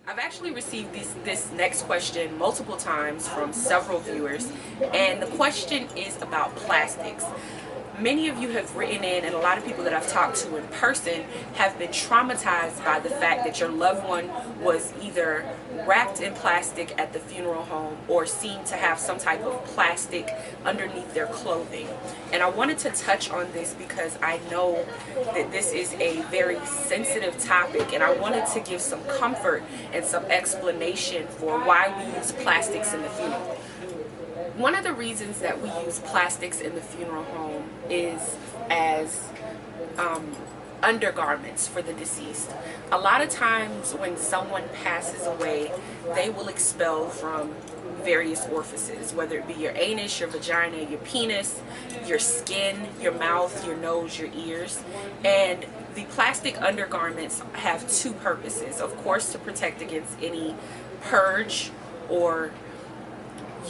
I've actually received this next question multiple times from several viewers, and the question is about plastics. Many of you have written in, and a lot of people that I've talked to in person have been traumatized by the fact that your loved one was either wrapped in plastic at the funeral home or seen to have some type of plastic underneath their clothing. And I wanted to touch on this because I know that this is a very sensitive topic, and I wanted to give some comfort and some explanation for why we use plastics in the funeral. One of the reasons that we use plastics in the funeral home is as undergarments for the deceased. A lot of times when someone passes away, they will expel from various orifices, whether it be your anus, your vagina, your penis, your skin, your mouth, your nose, your ears. And the plastic undergarments have two purposes. Of course, to protect against any purge or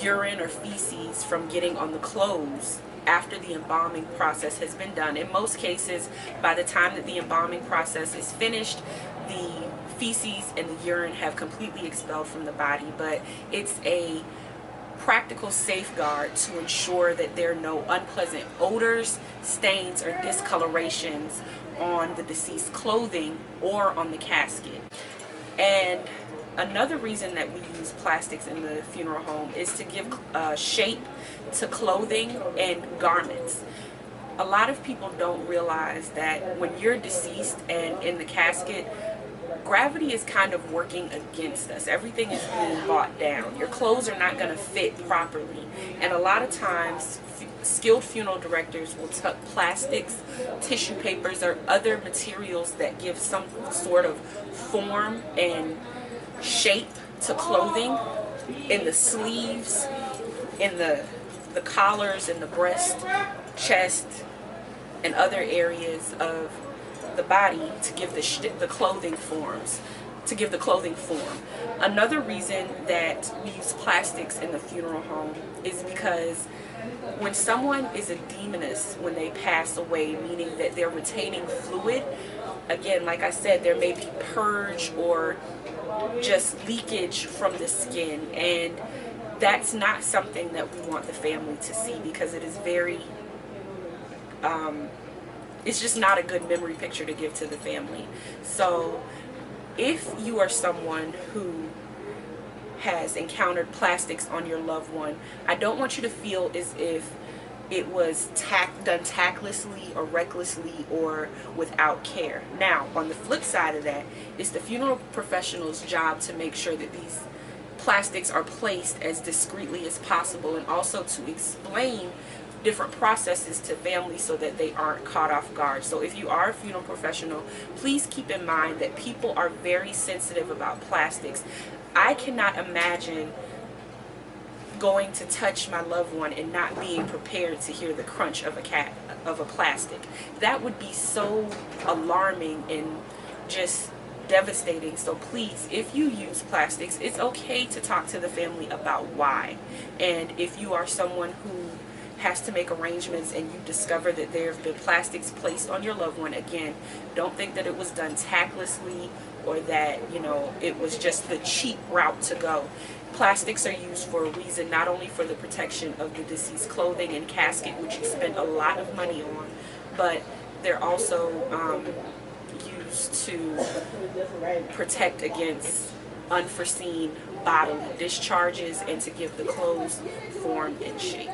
urine or feces from getting on the clothes after the embalming process has been done. In most cases, by the time that the embalming process is finished, the feces and the urine have completely expelled from the body, but it's a practical safeguard to ensure that there are no unpleasant odors, stains, or discolorations on the deceased clothing or on the casket. And another reason that we use plastics in the funeral home is to give shape to clothing and garments. A lot of people don't realize that when you're deceased and in the casket, gravity is kind of working against us. Everything is being brought down. Your clothes are not going to fit properly. And a lot of times, skilled funeral directors will tuck plastics, tissue papers, or other materials that give some sort of form and shape to clothing in the sleeves, in the collars, in the breast, chest, and other areas of the body to give the clothing forms, to give the clothing form. Another reason that we use plastics in the funeral home is because when someone is a demoness when they pass away, meaning that they're retaining fluid, again, like I said, there may be purge or just leakage from the skin, and that's not something that we want the family to see because it is very it's just not a good memory picture to give to the family. So if you are someone who has encountered plastics on your loved one, I don't want you to feel as if it was done tactlessly or recklessly or without care. Now, on the flip side of that, it's the funeral professional's job to make sure that these plastics are placed as discreetly as possible, and also to explain different processes to families so that they aren't caught off guard. So if you are a funeral professional, please keep in mind that people are very sensitive about plastics. I cannot imagine going to touch my loved one and not being prepared to hear the crunch of a plastic. That would be so alarming and just devastating. So please, if you use plastics, it's okay to talk to the family about why. And if you are someone who has to make arrangements and you discover that there have been plastics placed on your loved one, again, don't think that it was done tactlessly or that, you know, it was just the cheap route to go. Plastics are used for a reason, not only for the protection of the deceased clothing and casket, which you spend a lot of money on, but they're also used to protect against unforeseen bodily discharges and to give the clothes form and shape.